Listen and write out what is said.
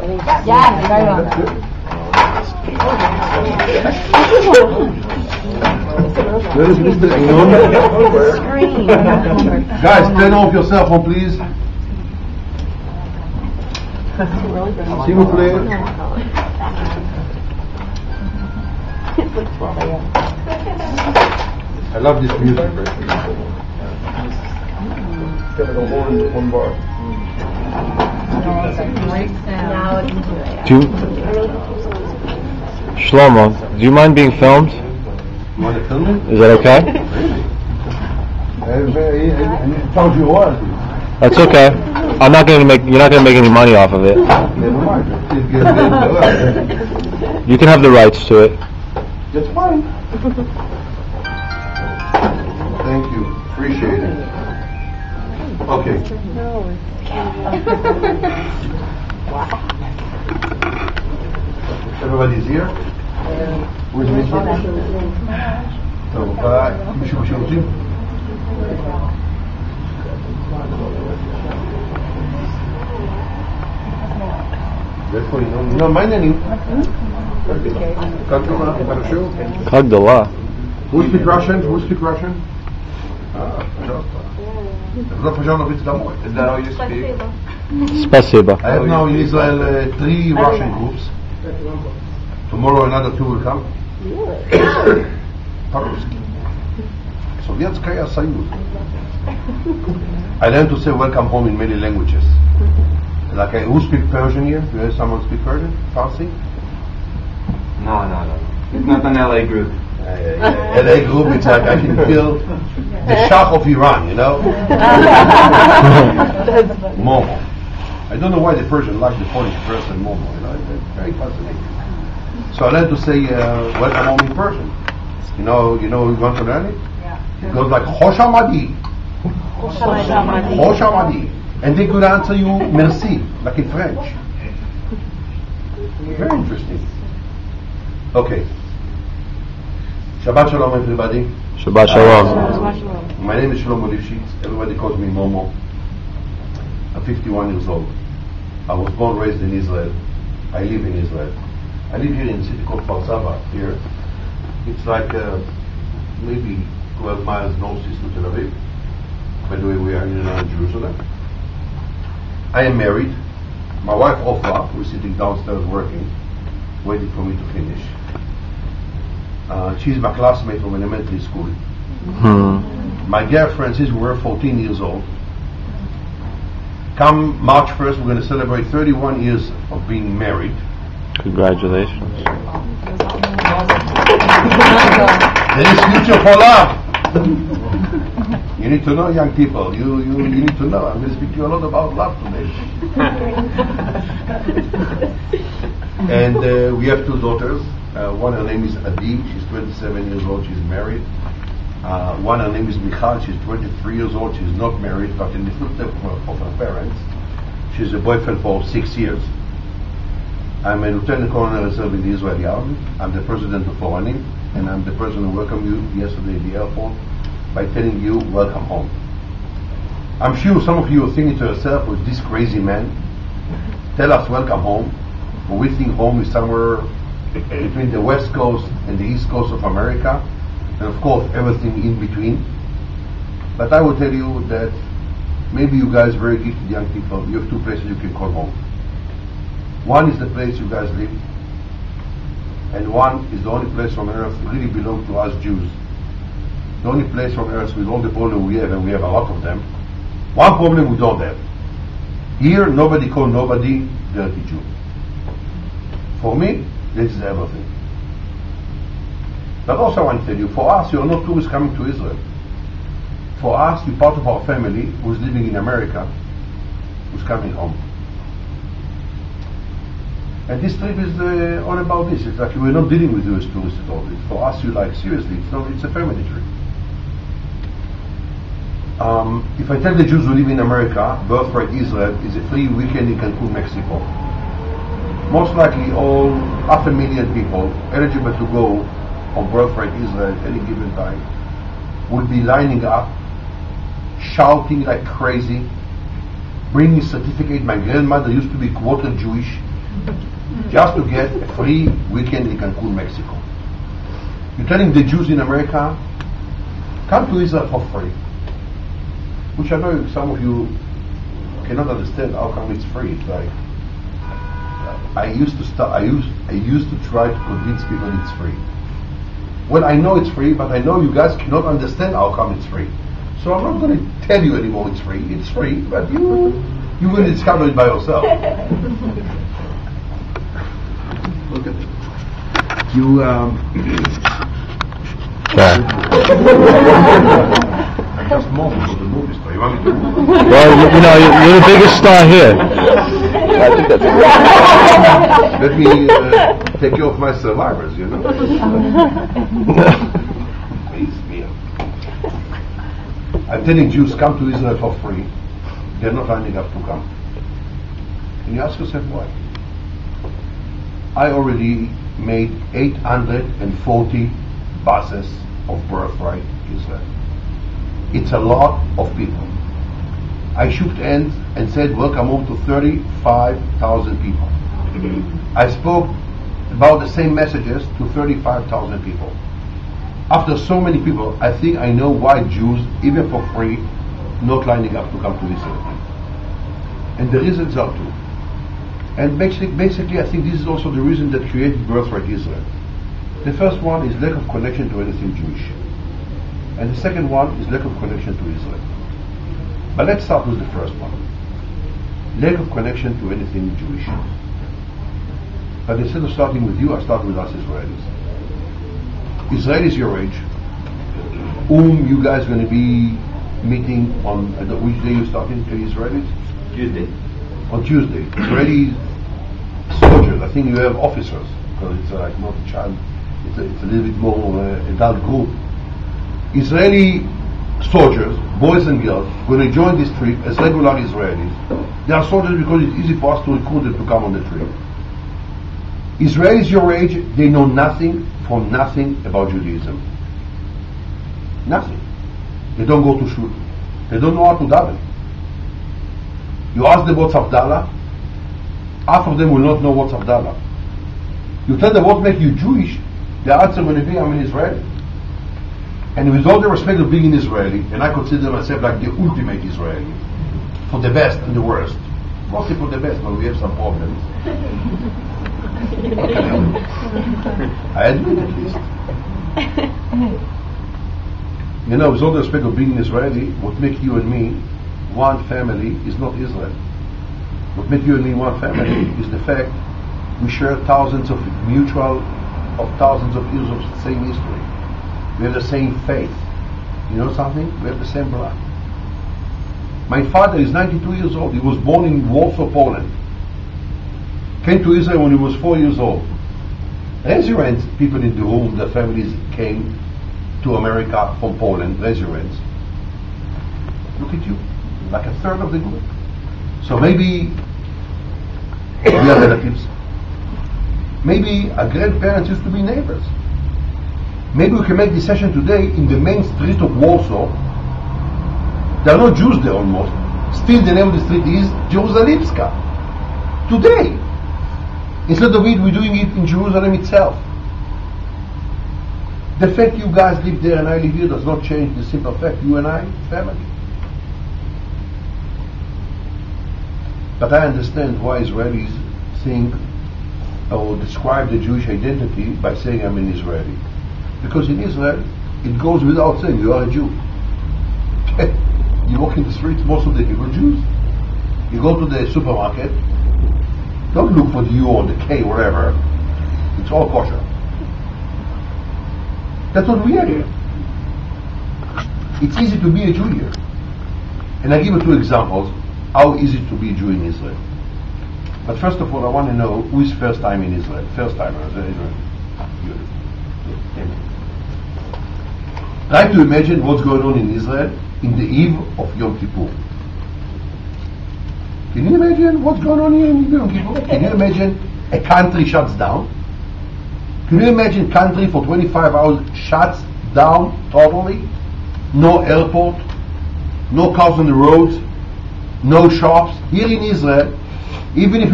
Yeah, very well. Where is Mr. Guys, turn off your cell phone, please. S'il vous plaît. I love this music. Gotta go one bar. Shlomo, do you mind being filmed? You want to film me? Is that okay? I told you what. That's okay. You're not gonna make any money off of it. Never mind. You can have the rights to it. That's fine. Thank you. Appreciate it. Okay. Everybody's here? Where's Mr. So, מישהו בשירותים? No, מעניינים. Hug the law. Who speak Russian? Who speak Russian? Is that how you speak? Spasiba. I have now in Israel 3 Russian groups. Tomorrow another 2 will come. По-русски. Советская Союз. I learned to say welcome home in many languages. Like, who speak Persian here? Do you have someone speak Persian? Farsi? No. It's not an LA group. LA group, it's like I can feel the Shah of Iran, you know? Momo. I don't know why the Persian like the Polish person Momo, you know? It's very fascinating. So I learned to say welcome home in Persian. You know you want to learn it? Yeah. It goes like Hoshamadi. Hoshamadi. And they could answer you merci, like in French. Very interesting. Okay. Shabbat Shalom, everybody. Shabbat Shalom. My name is Shlomo Lifshitz. Everybody calls me Momo. I'm 51 years old. I was born, raised in Israel. I live in Israel. I live here in a city called Kfar Saba. Here, it's like maybe 12 miles northeast of Tel Aviv. By the way, we are in Jerusalem. I am married. My wife Ofra, who is sitting downstairs working, waiting for me to finish. She's my classmate from elementary school. My girlfriend, since we were 14 years old. Come March 1st, we're going to celebrate 31 years of being married. Congratulations. There is future for love. You need to know, young people. You need to know. I'm going to speak to you a lot about love today. And we have 2 daughters. One, her name is Adi. She's 27 years old. She's married. One, her name is Michal. She's 23 years old. She's not married, but in the footsteps of her parents. She's a boyfriend for 6 years. I'm a lieutenant colonel reserve in the Israeli army. I'm the president of Oranim, and I'm the person who welcomed you yesterday in the airport by telling you welcome home. I'm sure some of you are thinking to yourself, with this crazy man, tell us welcome home, but we think home is somewhere between the west coast and the east coast of America, and of course everything in between. But I will tell you that maybe you guys, very gifted young people, you have 2 places you can call home. One is the place you guys live, and one is the only place on earth that really belongs to us Jews. The only place on earth with all the problems we have, and we have a lot of them. One problem we don't have. Here, nobody call nobody dirty Jew. For me, this is everything. But also I want to tell you, for us, you're not tourists coming to Israel. For us, you're part of our family who's living in America, who's coming home. And this trip is all about this. It's like we're not dealing with you as tourists at all. It's for us, you like, seriously, it's a family trip. If I tell the Jews who live in America, birthright Israel is a free weekend in Cancun, Mexico. Most likely all 500,000 people eligible to go on birthright Israel at any given time would be lining up, shouting like crazy, bringing certificate. My grandmother used to be quarter Jewish. just to get a free weekend in Cancun, Mexico. You're telling the Jews in America, come to Israel for free. Which I know some of you cannot understand how come it's free. It's like I used to try to convince people it's free. Well, I know it's free, but I know you guys cannot understand how come it's free. So I'm not going to tell you anymore it's free. It's free, but you will discover it by yourself. Look at it. I just Momo for the movie star. You want me to? Well, you're the biggest star here. I think that's it. Let me take care of my survivors, you know. Please, me. I'm telling Jews, come to Israel for free. They're not lining up to come. Can you ask yourself why? I already made 840 buses of birthright Israel. It's a lot of people. I shook hands and said welcome home to 35,000 people. I spoke about the same messages to 35,000 people. After so many people, I think I know why Jews, even for free, not lining up to come to Israel. And the reasons are two. And basically I think this is also the reason that created Birthright Israel. The first one is lack of connection to anything Jewish. And the second one is lack of connection to Israel. But let's start with the first one. Lack of connection to anything Jewish. But instead of starting with you, I start with us Israelis. Israelis your age, whom you guys are going to be meeting on, which day you starting to Israelis? Tuesday. On Tuesday. Israeli soldiers, I think you have officers, because it's like not a child, it's a little bit more adult group. Israeli soldiers, boys and girls, going to join this trip as regular Israelis. They are soldiers because it's easy for us to recruit them to come on the trip. Israelis your age, they know nothing from nothing about Judaism. Nothing. They don't go to shul. They don't know how to daven. You ask them what's Havdalah, half of them will not know what's Havdalah. You tell them what makes you Jewish, the answer will be, I'm an Israeli. And with all the respect of being an Israeli, and I consider myself like the ultimate Israeli, for the best and the worst. Mostly for the best, but we have some problems. What can I do? I admit at least. You know, with all the respect of being an Israeli, what makes you and me one family is not Israel. What makes you and me one family is the fact we share thousands of years of the same history. We have the same faith. You know something? We have the same blood. My father is 92 years old. He was born in Warsaw, Poland. Came to Israel when he was 4 years old. Raise your hands, people in the room, their families came to America from Poland. Raise your hands. Look at you. Like a third of the group. So maybe we are relatives. Maybe our grandparents used to be neighbors. Maybe we can make this session today in the main street of Warsaw. There are no Jews there almost. Still the name of the street is Jerusalemska. Today. Instead of it, we're doing it in Jerusalem itself. The fact you guys live there and I live here does not change the simple fact you and I, family. But I understand why Israelis think or describe the Jewish identity by saying I'm an Israeli. Because in Israel, it goes without saying you are a Jew. You walk in the streets, most of the people are Jews. You go to the supermarket, don't look for the U or the K or whatever. It's all kosher. That's what we are here. It's easy to be a Jew here. And I give you two examples how easy to be a Jew in Israel. But first of all, I want to know who is first time in Israel. First timers in Israel. Try to imagine what's going on in Israel in the eve of Yom Kippur. Can you imagine what's going on here in Yom Kippur? Can you imagine a country shuts down? Can you imagine country for 25 hours shuts down totally? No airport, no cars on the roads, no shops. Here in Israel, even if you